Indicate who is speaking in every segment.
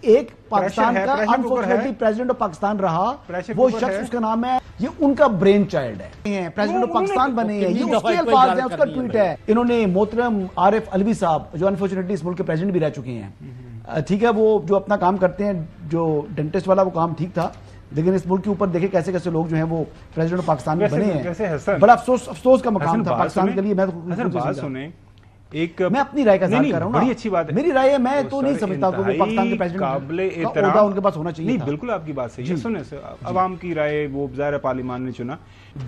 Speaker 1: ایک پاکستان کا unfortunately president of Pakistan رہا، وہ شخص اس کا نام ہے، یہ ان کا برین چائلڈ ہے، پریزیڈنٹ آف پاکستان بنے ہیں، یہ اس کے الفاظ ہیں، اس کا ٹویٹ ہے۔ انہوں نے محترم عارف علوی صاحب جو انفارچونیٹلی اس ملک کے پریزیڈنٹ بھی رہ چکے ہیں، ٹھیک ہے، وہ جو اپنا کام کرتے ہیں، جو ڈینٹسٹ والا وہ کام ٹھیک تھا، لیکن اس ملک کے اوپر دیکھیں کیسے کیسے لوگ جو ہیں وہ پریزیڈنٹ آف پاکستان میں بنے ہیں، بڑا افسوس کا مقام تھا پاکستان کے لیے۔ میں اپنی رائے کا اظہار کر رہا ہوں،
Speaker 2: بڑی اچھی بات ہے،
Speaker 1: میری رائے ہے، میں تو نہیں سمجھتا کہ وہ پاکستان کے پریزیڈنٹ کا عہدہ ان کے پاس ہونا چاہیے
Speaker 2: تھا۔ بالکل آپ کی بات صحیح ہے، سنیں عوام کی رائے وہ ظاہر پارلیمان نے چنا۔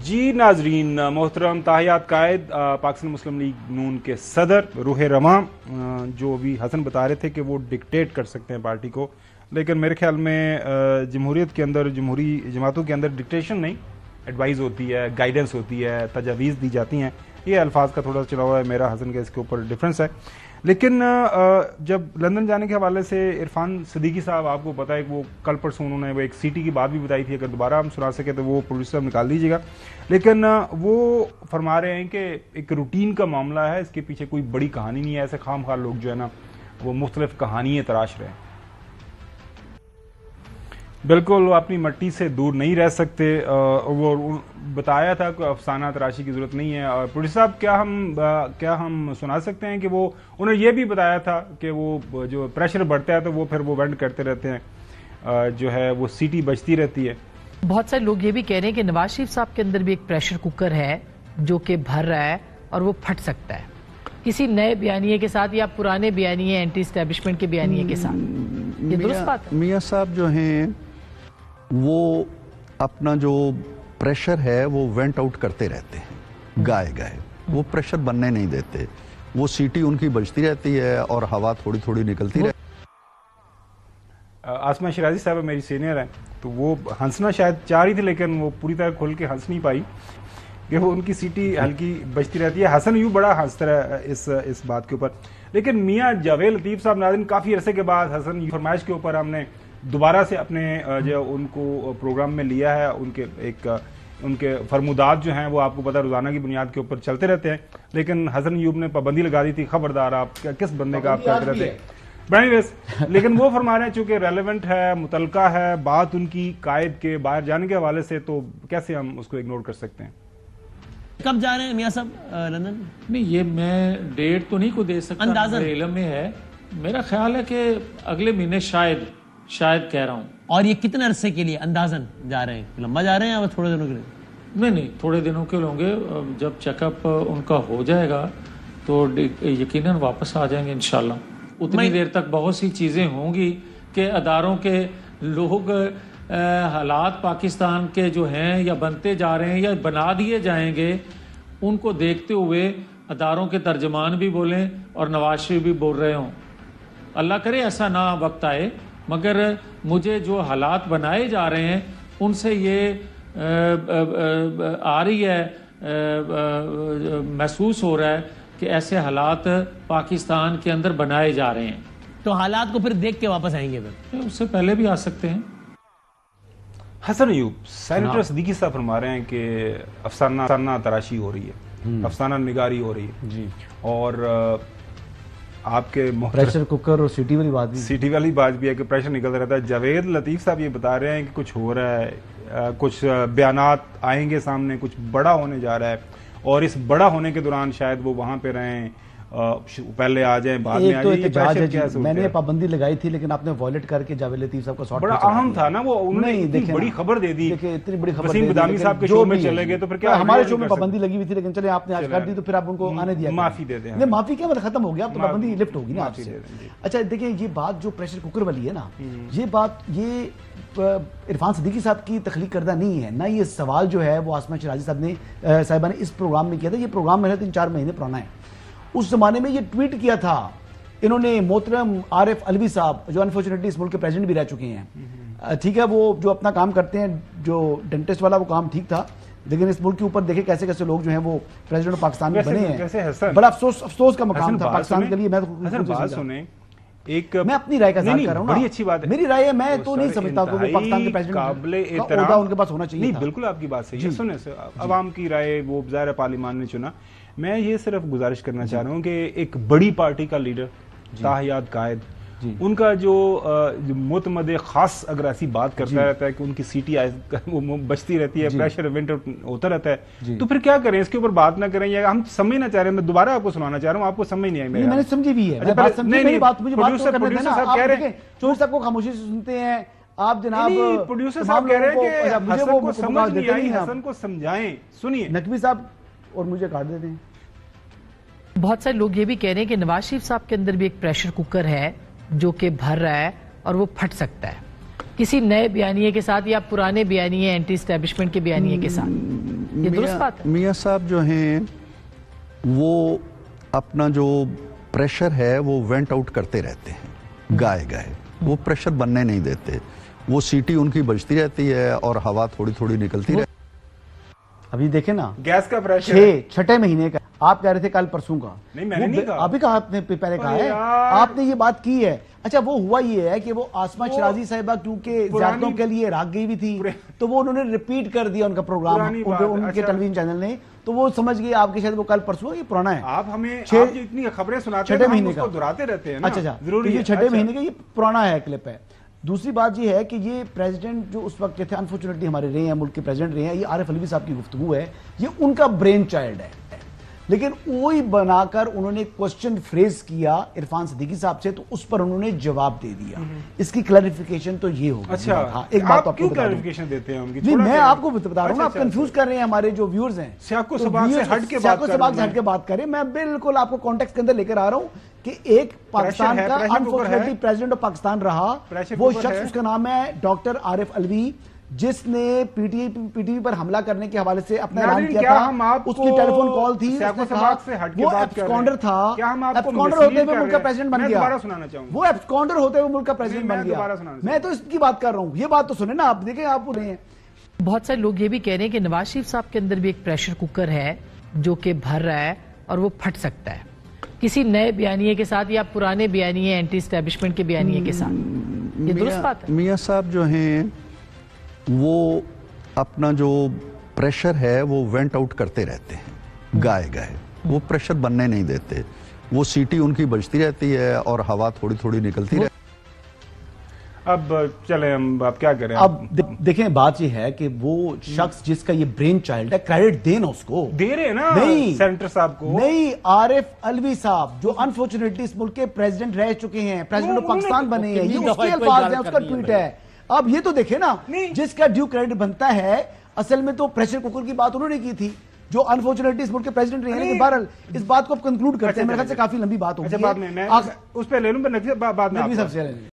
Speaker 2: جی ناظرین، محترم تاحیات قائد پاکستان مسلم لیگ نون کے صدر روح رواں، جو ابھی حسن بتا رہے تھے کہ وہ ڈکٹیٹ کر سکتے ہیں پارٹی کو، لیکن میرے خیال میں جمہوریت کے اندر، جمہوری جماعتوں کے اندر ڈکٹیشن نہیں، ایڈوائز ہوتی ہے، گائیڈنس ہوتی ہے، تجاویز دی جاتی ہیں۔ یہ الفاظ کا تھوڑا چلا ہوا ہے، میرا حسن کا اس کے اوپر ڈفرنس ہے۔ لیکن جب لندن جانے کے حوالے سے عرفان صدیقی صاحب، آپ کو پتا ہے کہ وہ کل پرسوں انہوں نے وہ ایک سیٹی کی بات بھی بتائی تھی، اگر دوبارہ ہم سنا سکے تو وہ پروڈیوسر صاحب نکال دیجیے گا، لیکن وہ فرما رہے ہیں کہ ایک روٹین کا معاملہ ہے، اس کے پیچھے کوئی بڑی کہانی نہیں ہے، ایسے خام خواہ لوگ جو ہے نا وہ مختلف کہانیاں تراش رہے ہیں۔ بالکل وہ اپنی مٹی سے دور نہیں رہ سکتے، وہ بتایا تھا کہ افسانہ تراشی کی ضرورت نہیں ہے۔ اور پروڈیوسر صاحب کیا ہم سنا سکتے ہیں کہ وہ انہوں نے یہ بھی بتایا تھا کہ وہ جو پریشر بڑھتا ہے تو وہ پھر وہ وینٹ کرتے رہتے ہیں، جو ہے وہ سیٹی بجتی رہتی ہے۔
Speaker 3: بہت سارے لوگ یہ بھی کہہ رہے ہیں کہ نواز شریف صاحب کے اندر بھی ایک پریشر کوکر ہے جو کہ بھر رہا ہے اور وہ پھٹ سکتا ہے کسی نئے بیانیے کے ساتھ یا پرانے بیانیے اینٹی اسٹیبلشمنٹ کے بیانیے کے ساتھ۔ یہ درست بات ہے؟
Speaker 4: میاں صاحب جو ہیں وہ اپنا جو پریشر ہے وہ وینٹ آؤٹ کرتے رہتے ہیں گائے، وہ پریشر بننے نہیں دیتے، وہ سیٹی ان کی بجتی رہتی ہے اور ہوا تھوڑی تھوڑی نکلتی رہتی ہے۔
Speaker 2: آسمہ شیرازی صاحب میری سینئر ہیں، تو وہ ہنسنا شاید چاہ رہی تھی لیکن وہ پوری طرح کھل کے ہنس نہیں پائی کہ وہ ان کی سیٹی ہلکی بجتی رہتی ہے۔ حسن یوں بڑا ہنستا ہے اس بات کے اوپر، لیکن میاں جاوید لطیف صاحب ناظرین کافی عرصے کے بعد حسن فرمائش کے اوپر ہم نے دوبارہ سے اپنے جو ان کو پروگرام میں لیا ہے، ان کے فرمودات جو ہیں وہ آپ کو پتہ روزانہ کی بنیاد کے اوپر چلتے رہتے ہیں، لیکن حسن ایوب نے پابندی لگا دی تھی، خبردار آپ کس بندے کا آپ کہتے رہتے ہیں، لیکن وہ فرما رہے ہیں چونکہ ریلیونٹ ہے، متعلقہ ہے بات ان کی قائد کے باہر جانے کے حوالے سے، تو کیسے ہم اس کو اگنور کر سکتے ہیں؟
Speaker 5: کب جا رہے ہیں میاں صاحب لندن؟
Speaker 6: نہیں، یہ میں ڈیٹ تو نہیں کو دے سکتا، میرے علم میں ہے، میرا خیال ہے کہ اگلے مہینے شاید کہہ رہا ہوں۔
Speaker 5: اور یہ کتنے عرصے کے لیے اندازن جا رہے ہیں؟ لمبا جا رہے ہیں یا تھوڑے دنوں کے لیے؟
Speaker 6: نہیں، تھوڑے دنوں کے ہوں گے، جب چیک اپ ان کا ہو جائے گا تو یقیناً واپس آ جائیں گے انشاءاللہ۔ اتنی دیر تک بہت سی چیزیں ہوں گی کہ اداروں کے لوگ، حالات پاکستان کے جو ہیں یا بنتے جا رہے ہیں یا بنا دیے جائیں گے، ان کو دیکھتے ہوئے اداروں کے ترجمان بھی بولیں اور نواز شریف بھی بول رہے ہوں۔ اللہ کرے ایسا نہ وقت آئے، مگر مجھے جو حالات بنائے جا رہے ہیں ان سے یہ آ رہی ہے، محسوس ہو رہا ہے کہ ایسے حالات پاکستان کے اندر بنائے جا رہے ہیں۔
Speaker 5: تو حالات کو پھر دیکھ کے واپس آئیں گے؟
Speaker 6: اس سے پہلے بھی آ سکتے ہیں۔
Speaker 2: حسن ایوب، سینیٹر صدیقی صاحب فرما رہے ہیں کہ افسانہ تراشی ہو رہی ہے، افسانہ نگاری ہو رہی ہے، جی، اور آپ کے
Speaker 1: پریشر کوکر اور سیٹی والی بات
Speaker 2: بھی ہے کہ پریشر نکلتا رہتا ہے۔ جاوید لطیف صاحب یہ بتا رہے ہیں کہ کچھ ہو رہا ہے، کچھ بیانات آئیں گے سامنے، کچھ بڑا ہونے جا رہا ہے، اور اس بڑا ہونے کے دوران شاید وہ وہاں پہ رہیں، پہلے آ جائیں بعد میں آ جائیں۔
Speaker 1: میں نے پابندی لگائی تھی لیکن آپ نے وائلیٹ کر کے جاوید لطیف صاحب کا سارٹ
Speaker 2: بڑا اہم تھا نا، وہ انہوں نے اتنی بڑی خبر دے دی،
Speaker 1: اتنی بڑی خبر
Speaker 2: وسیم بدامی صاحب کے شو میں چلے گئے، تو پھر کیا
Speaker 1: ہمارے شو میں پابندی لگی ہوئی تھی لیکن چلے آپ نے آج کر دی تو پھر آپ ان کو آنے دیا،
Speaker 2: معافی دے دیں۔
Speaker 1: نہیں معافی کیا، مطلب ختم ہو گیا، اب تو پابندی لفٹ ہوگی نا آپ سے۔ اچھا دیکھیں، یہ بات جو پریشر کوکر والی ہے نا، یہ بات یہ عرفان صدیقی صاحب کی تخلیق کردہ نہیں ہے، نہ یہ سوال جو ہے وہ آسمہ شیرازی صاحبہ نے اس پروگرام میں کیا تھا۔ یہ پروگرام میرا 3-4 مہینے پرانا ہے، اس زمانے میں یہ ٹویٹ کیا تھا انہوں نے محترم عارف علوی صاحب جو انفارچونیٹلی اس ملک کے پریزیڈنٹ بھی رہ چکے ہیں، ٹھیک ہے، وہ جو اپنا کام کرتے ہیں، جو ڈینٹسٹ والا وہ کام ٹھیک تھا، لیکن اس ملک کے اوپر دیکھیں کیسے کیسے لوگ جو ہیں وہ پریزیڈنٹ آف پاکستان میں بنے ہیں، بڑا افسوس کا مقام تھا پاکستان کے لیے۔ میں اپنی رائے کا اظہار کر رہا ہوں،
Speaker 2: بڑی اچھی بات ہے،
Speaker 1: میری رائے ہے، میں تو نہیں سمجھتا کہ وہ پاکستان کے پریزیڈنٹ کا عہدہ ان کے پاس ہونا چاہیے۔
Speaker 2: نہیں، بالکل آپ کی بات صحیح ہے، سنیں عوام کی رائے وہ ظاہر پارلیمان نے چنا۔ میں یہ صرف گزارش کرنا چاہ رہا ہوں کہ ایک بڑی پارٹی کا لیڈر، تاحیات قائد، ان کا جو معتمد خاص اگر ایسی بات کرتا رہتا ہے کہ ان کی سیٹی بچتی رہتی ہے، پریشر ایونٹ ہوتا رہتا ہے، تو پھر کیا کریں؟ اس کے اوپر بات نہ کریں یا ہم سمجھنا چاہ رہے ہیں؟ میں دوبارہ آپ کو سنانا چاہ رہا ہوں، آپ کو سمجھ نہیں آئی؟
Speaker 1: میں نے سمجھی بھی ہے، پروڈیوسر صاحب کو خاموشی سے سنتے ہیں آپ جناب،
Speaker 2: پروڈیوسر صاحب کہہ رہے ہیں کہ حسن کو سمجھ نہیں آئی، حسن کو سمجھائیں، سنیے
Speaker 1: نقوی صاحب اور مجھے کاٹ دیتے ہیں۔
Speaker 3: بہت سارے لوگ یہ بھی کہہ رہے ہیں کہ نواز شریف صاحب کے اندر بھی ایک پریشر کوکر ہے جو کہ بھر رہا ہے اور وہ پھٹ سکتا ہے کسی نئے بیانیے کے ساتھ یا پرانے بیانیے اینٹی اسٹیبلشمنٹ کے بیانیے کے ساتھ۔ یہ درست بات ہے؟
Speaker 4: میاں صاحب جو ہیں وہ اپنا جو پریشر ہے وہ وینٹ آؤٹ کرتے رہتے ہیں گائے گائے، وہ پریشر بننے نہیں دیتے، وہ سیٹی ان کی بجتی رہتی ہے اور ہوا تھوڑی تھوڑی نکلتی رہتی ہے۔
Speaker 1: ابھی دیکھیں نا
Speaker 2: گیس کا پریشر
Speaker 1: چھٹے مہینے کا آپ کہہ رہے تھے کل پرسوں کا،
Speaker 2: نہیں میں نے نہیں کہا،
Speaker 1: آپ ہی کہا، آپ نے پہلے کہا ہے، آپ نے یہ بات کی ہے۔ اچھا وہ ہوا یہ ہے کہ وہ آسمہ شرازی صاحبہ کیونکہ زیارتوں کے لیے عراق گئی ہوئی تھی تو وہ انہوں نے ریپیٹ کر دیا ان کا پروگرام ان کے ٹیلی ویژن چینل نے، تو وہ سمجھ گئے آپ کے شاید وہ کل پرسوں یہ پرانا ہے۔
Speaker 2: آپ ہمیں اتنی خبریں سناتے ہیں ہم اس کو دہراتے رہتے ہیں نا،
Speaker 1: اچھا
Speaker 2: ضروری ہے،
Speaker 1: چھٹے مہینے کا یہ پرانا ہے کلپ ہے۔ دوسری بات یہ ہے کہ یہ پریزیڈنٹ جو اس وقت کے تھے انفارچونیٹلی ہمارے رہے ہیں، ملک کے پریزیڈنٹ رہے ہیں، یہ عارف علوی صاحب کی گفتگو ہے، یہ ان کا برین چائلڈ ہے، لیکن وہی بنا کر انہوں نے کوسچن فریز کیا عرفان صدیقی صاحب سے تو اس پر انہوں نے جواب دے دیا۔ اس کی کلیریفیکیشن تو یہ ہوگی۔
Speaker 2: اچھا
Speaker 1: ایک بات
Speaker 2: آپ کیوں کلیریفیکیشن دیتے ہیں ان کی؟
Speaker 1: نہیں میں آپ کو بتا رہا ہوں، آپ کنفیوز کر رہے ہیں ہمارے جو ویورز ہیں،
Speaker 2: سیاق و سباق سے ہٹ کے
Speaker 1: بات کریں، میں بالکل آپ کو کانٹیکسٹ کے اندر لے کر آ رہا ہوں کہ ایک پاکستان کا انفارچونیٹلی پریزیڈنٹ آف پاکستان رہا وہ شخص، اس کا نام ہے ڈاکٹر عارف علوی، جس نے پی ٹی وی پر حملہ کرنے کے حوالے سے اپنا اعلان کیا تھا، اس کی ٹیلی فون کال تھی، وہ ایبسکانڈر تھا، ایبسکانڈر ہوتے ہوئے ملک کا پریزیڈنٹ بن گیا، وہ ایبسکانڈر ہوتے ہوئے ملک کا پریزیڈنٹ بن گیا۔ میں تو اس کی بات کر رہا ہوں، یہ بات تو سنیں نا آپ، دیکھیں آپ رہے ہیں۔
Speaker 3: بہت سارے لوگ یہ بھی کہہ رہے ہیں کہ نواز شریف صاحب کے اندر بھی ایک پریشر کوکر ہے جو کہ بھر رہا ہے اور وہ پھٹ سکتا ہے کسی نئے بیانیے کے ساتھ یا پرانے بیانیے اینٹی اسٹیبلشمنٹ کے بیانیے کے ساتھ۔ یہ درست بات ہے؟
Speaker 4: میاں صاحب جو ہیں وہ اپنا جو پریشر ہے وہ وینٹ آؤٹ کرتے رہتے ہیں گائے گائے، وہ پریشر بننے نہیں دیتے، وہ سیٹی ان کی بجتی رہتی ہے اور ہوا تھوڑی تھوڑی نکلتی رہتی ہے۔
Speaker 2: اب چلیں ہم اب کیا کریں؟
Speaker 1: اب دیکھیں بات یہ ہے کہ وہ شخص جس کا یہ برین چائلڈ ہے، کریڈٹ دیں نا اس کو،
Speaker 2: دے رہے ہیں نا سینٹر صاحب کو،
Speaker 1: نہیں عارف علوی صاحب جو انفارچونیٹلی اس ملک کے پریزیڈنٹ رہ چکے ہیں، پریزیڈنٹ آف پاکستان بنے ہیں، یہ اس کے الفاظ ہیں، اس کا ٹویٹ ہے۔ اب یہ تو دیکھیں نا، جس کا ڈیو کریڈٹ بنتا ہے، اصل میں تو پریشر کوکر کی بات انہوں نے کی تھی جو انفارچونیٹلی اس ملک کے پریزیڈنٹ رہے ہیں، لیکن بہرحال اس بات کو اب کنکلوڈ کرتے ہیں، میرے خیال سے کافی لمبی بات ہوگی،
Speaker 2: اس پہ لے لوں، بعد میں